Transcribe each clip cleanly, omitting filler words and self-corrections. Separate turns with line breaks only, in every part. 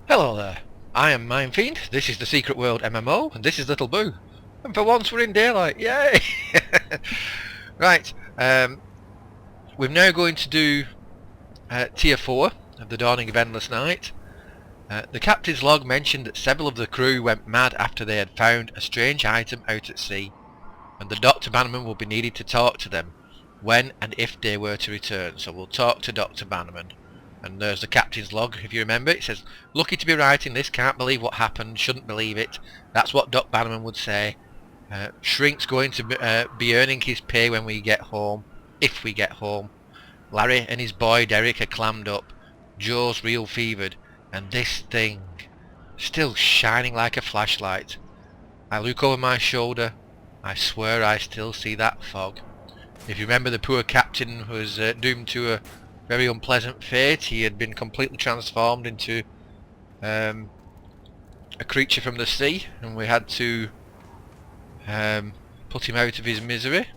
Hello there, I am Mindfiend, this is the Secret World MMO, and this is Little Boo. And for once we're in daylight, yay! Right, we're now going to do Tier 4 of the Dawning of Endless Night. The captain's log mentioned that several of the crew went mad after they had found a strange item out at sea, and the Dr. Bannerman will be needed to talk to them when and if they were to return. So we'll talk to Dr. Bannerman. And there's the captain's log, if you remember. It says, lucky to be writing this, can't believe what happened, shouldn't believe it. That's what Doc Bannerman would say. Shrink's going to be earning his pay when we get home, if we get home. Larry and his boy Derek are clammed up. Joe's real fevered. And this thing, still shining like a flashlight. I look over my shoulder. I swear I still see that fog. If you remember, the poor captain was doomed to a very unpleasant fate. He had been completely transformed into a creature from the sea, and we had to put him out of his misery.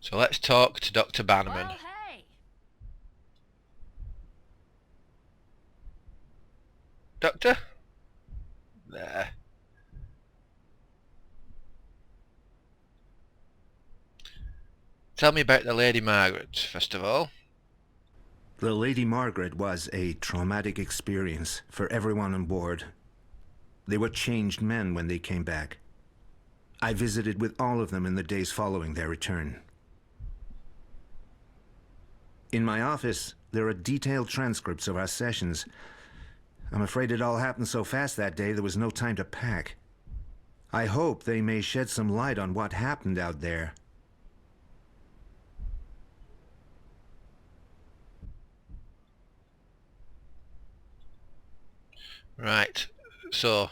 So let's talk to Dr. Bannerman.
Well, hey.
Doctor? There. Tell me about the Lady Margaret, first of all.
The Lady Margaret was a traumatic experience for everyone on board. They were changed men when they came back. I visited with all of them in the days following their return. In my office, there are detailed transcripts of our sessions. I'm afraid it all happened so fast that day there was no time to pack. I hope they may shed some light on what happened out there.
Right, so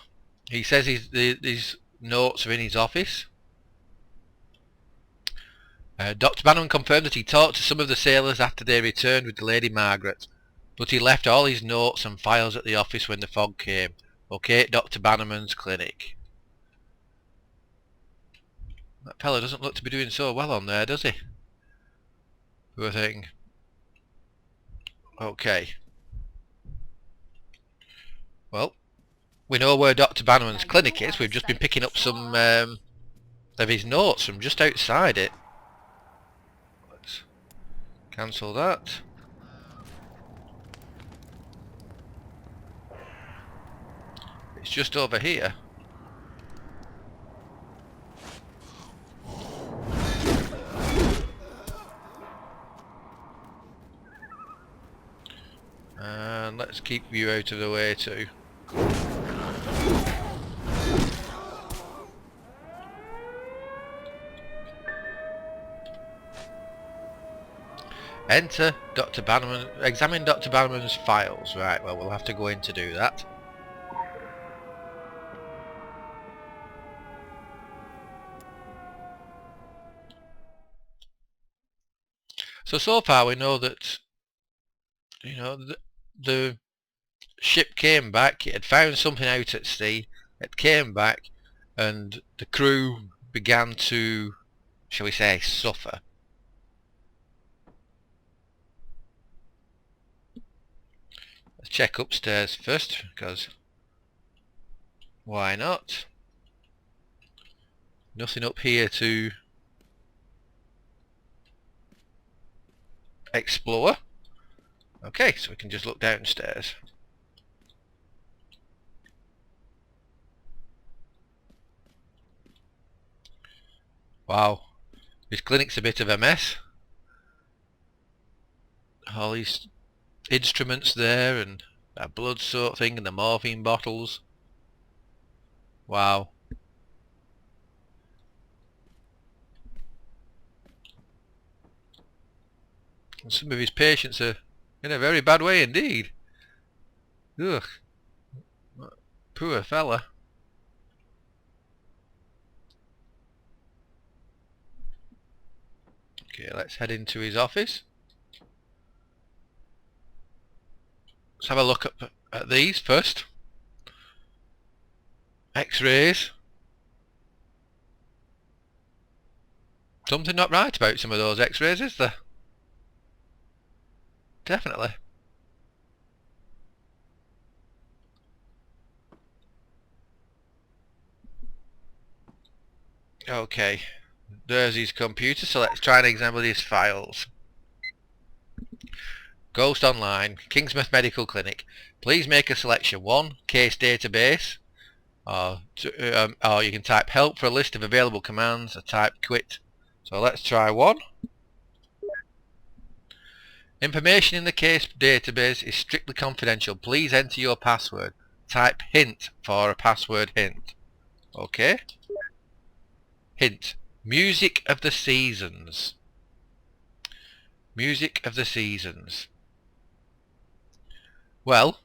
he says these notes are in his office. Dr. Bannerman confirmed that he talked to some of the sailors after they returned with the Lady Margaret, but he left all his notes and files at the office when the fog came. Locate Dr. Bannerman's clinic. That fella doesn't look to be doing so well on there, does he? Poor thing. Okay. Well, we know where Dr. Bannerman's clinic is. We've just been picking up some of his notes from just outside it. Let's cancel that. It's just over here. And let's keep you out of the way too. Enter Dr. Bannerman, examine Dr. Bannerman's files. Right, well, we'll have to go in to do that. So far we know that, you know, the ship came back, it had found something out at sea, it came back, and the crew began to, shall we say, suffer. Let's check upstairs first, because why not? Nothing up here to explore. Okay, so we can just look downstairs. Wow, this clinic's a bit of a mess. All these instruments there, and that blood soaked thing, and the morphine bottles. Wow. And some of his patients are in a very bad way indeed. Ugh. Poor fella. Okay, let's head into his office. Let's have a look at these first. X-rays. Something not right about some of those X-rays, is there? Definitely. Okay, there's his computer, so let's try and examine his files. Ghost Online, Kingsmouth Medical Clinic. Please make a selection. 1. Case database. Or you can type help for a list of available commands, or type quit. So let's try 1. Information in the case database is strictly confidential. Please enter your password. Type hint for a password hint. Okay. Hint. Music of the Seasons. Music of the Seasons. Well,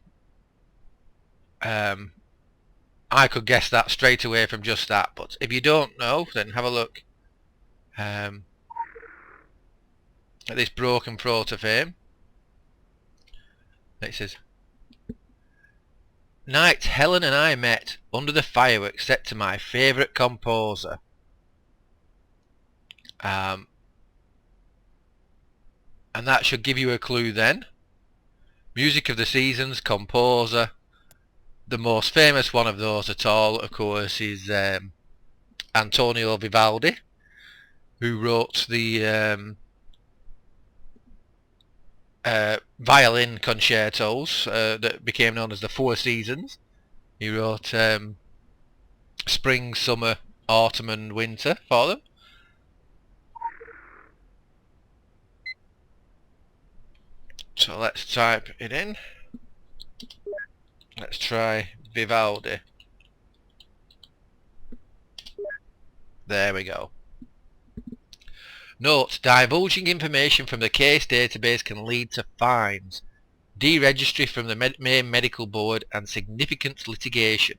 I could guess that straight away from just that, but if you don't know, then have a look at this broken protofame. It says, night Helen and I met under the fireworks set to my favourite composer. And that should give you a clue then. Music of the Seasons, composer. The most famous one of those at all, of course, is Antonio Vivaldi, who wrote the violin concertos that became known as the Four Seasons. He wrote spring, summer, autumn and winter for them. So let's type it in. Let's try Vivaldi. There we go. Note, divulging information from the case database can lead to fines, deregistry from the main medical board and significant litigation.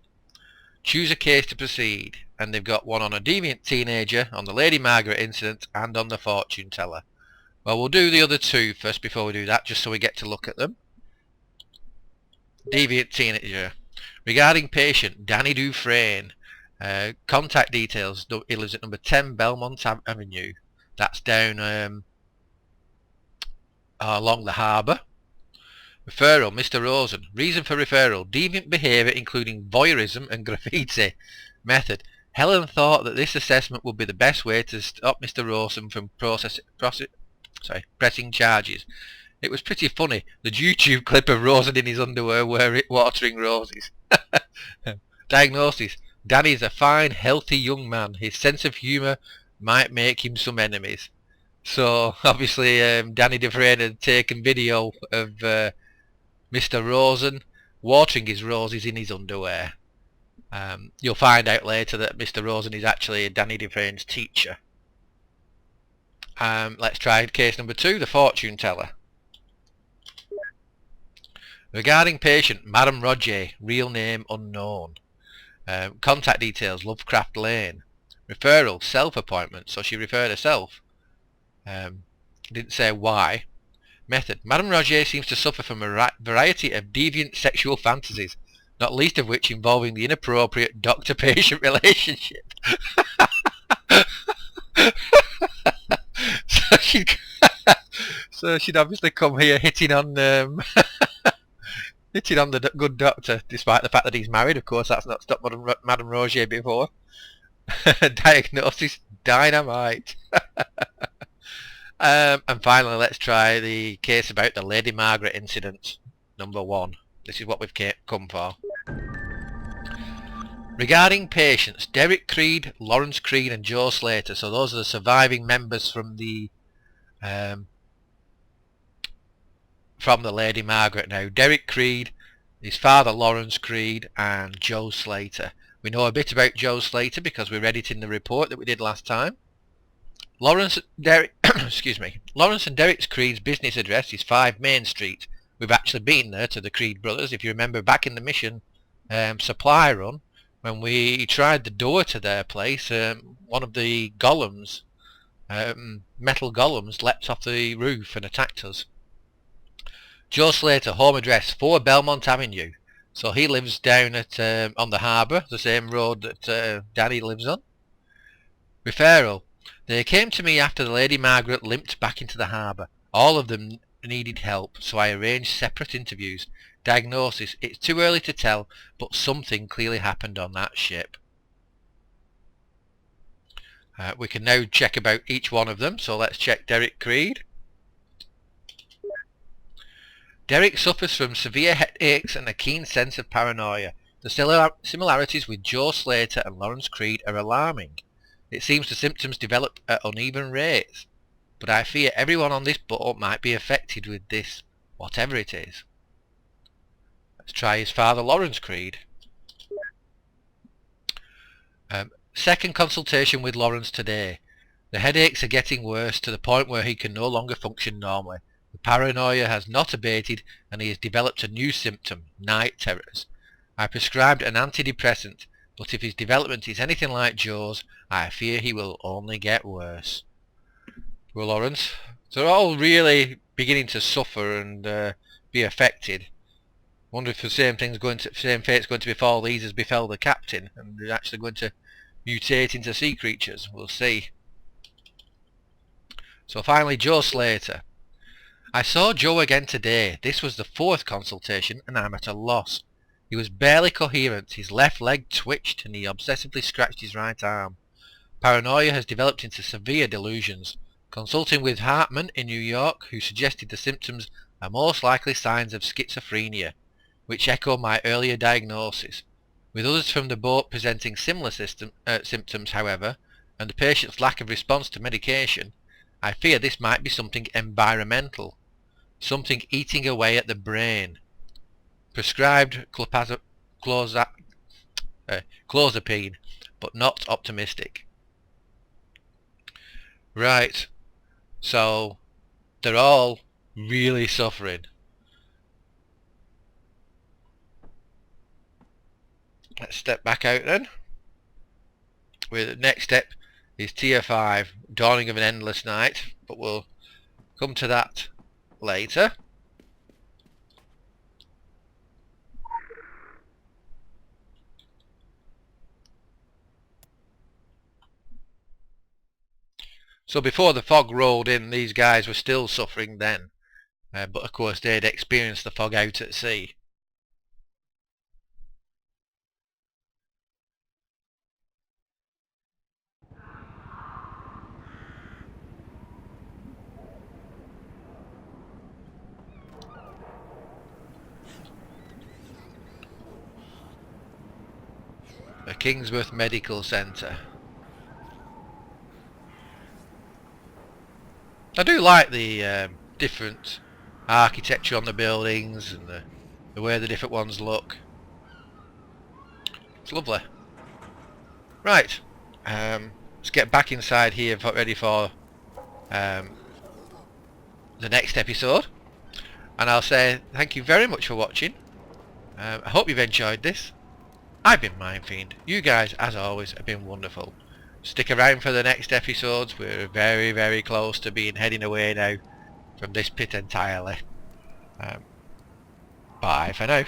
Choose a case to proceed, and they've got one on a deviant teenager, on the Lady Margaret incident and on the fortune teller. Well, we'll do the other two first before we do that, just so we get to look at them. Deviant teenager. Regarding patient Danny Dufresne, contact details. He lives at number 10 Belmont Avenue. That's down along the harbour. Referral, Mr. Rosen. Reason for referral, deviant behaviour including voyeurism and graffiti. Method, Helen thought that this assessment would be the best way to stop Mr. Rosen from pressing charges. It was pretty funny, the YouTube clip of Rosen in his underwear watering roses. Diagnosis, Danny is a fine, healthy young man. His sense of humour might make him some enemies. So, obviously, Danny Dufresne had taken video of Mr. Rosen watering his roses in his underwear. You'll find out later that Mr. Rosen is actually Danny Dufresne's teacher. Let's try case number 2, the fortune teller. Regarding patient Madame Roger, real name unknown. Contact details, Lovecraft Lane. Referral, self-appointment, so she referred herself. Didn't say why. Method, Madame Roger seems to suffer from a variety of deviant sexual fantasies, not least of which involving the inappropriate doctor-patient relationship. So she'd obviously come here hitting on hitting on the good doctor, despite the fact that he's married. Of course, that's not stopped Madame Roger before. Diagnosis, dynamite. And finally, let's try the case about the Lady Margaret incident, number 1. This is what we've come for. Regarding patients, Derek Creed, Lawrence Creed and Joe Slater. So those are the surviving members from the Lady Margaret now. Derek Creed, his father Lawrence Creed and Joe Slater. We know a bit about Joe Slater because we read it in the report that we did last time. Lawrence and Derek Creed's business address is 5 Main Street. We've actually been there to the Creed brothers. If you remember back in the mission supply run, when we tried the door to their place, one of the golems, metal golems, leapt off the roof and attacked us. Joe Slater, home address 4 Belmont Avenue. So he lives down at on the harbour, the same road that Danny lives on. Referral. They came to me after the Lady Margaret limped back into the harbour. All of them needed help, so I arranged separate interviews. Diagnosis. It's too early to tell, but something clearly happened on that ship. We can now check about each one of them, so let's check Derek Creed. Derek suffers from severe headaches and a keen sense of paranoia. The similarities with Joe Slater and Lawrence Creed are alarming. It seems the symptoms develop at uneven rates, but I fear everyone on this boat might be affected with this, whatever it is. Let's try his father, Lawrence Creed. Second consultation with Lawrence today. The headaches are getting worse to the point where he can no longer function normally. The paranoia has not abated and he has developed a new symptom, night terrors. I prescribed an antidepressant, but if his development is anything like Joe's, I fear he will only get worse. Poor Lawrence. They're all really beginning to suffer and be affected. Wonder if the same fate's going to befall these as befell the captain, and they're actually going to mutate into sea creatures. We'll see. So finally, Joe Slater. I saw Joe again today. This was the fourth consultation and I'm at a loss. He was barely coherent, his left leg twitched and he obsessively scratched his right arm. Paranoia has developed into severe delusions. Consulting with Hartman in New York, who suggested the symptoms are most likely signs of schizophrenia, which echo my earlier diagnosis. With others from the boat presenting similar symptoms, however, and the patient's lack of response to medication, I fear this might be something environmental, something eating away at the brain. Prescribed clozapine, but not optimistic. Right, so they're all really suffering. Let's step back out then. The next step is Tier 5, Dawning of an Endless Night, but we'll come to that later. So before the fog rolled in, these guys were still suffering then, but of course they'd experienced the fog out at sea. The Kingsworth Medical Centre. I do like the different architecture on the buildings and the way the different ones look. It's lovely. Right, let's get back inside here ready for the next episode. And I'll say thank you very much for watching. I hope you've enjoyed this. I've been Mindfiend. You guys, as always, have been wonderful. Stick around for the next episodes. We're very, very close to heading away now from this pit entirely. Bye for now.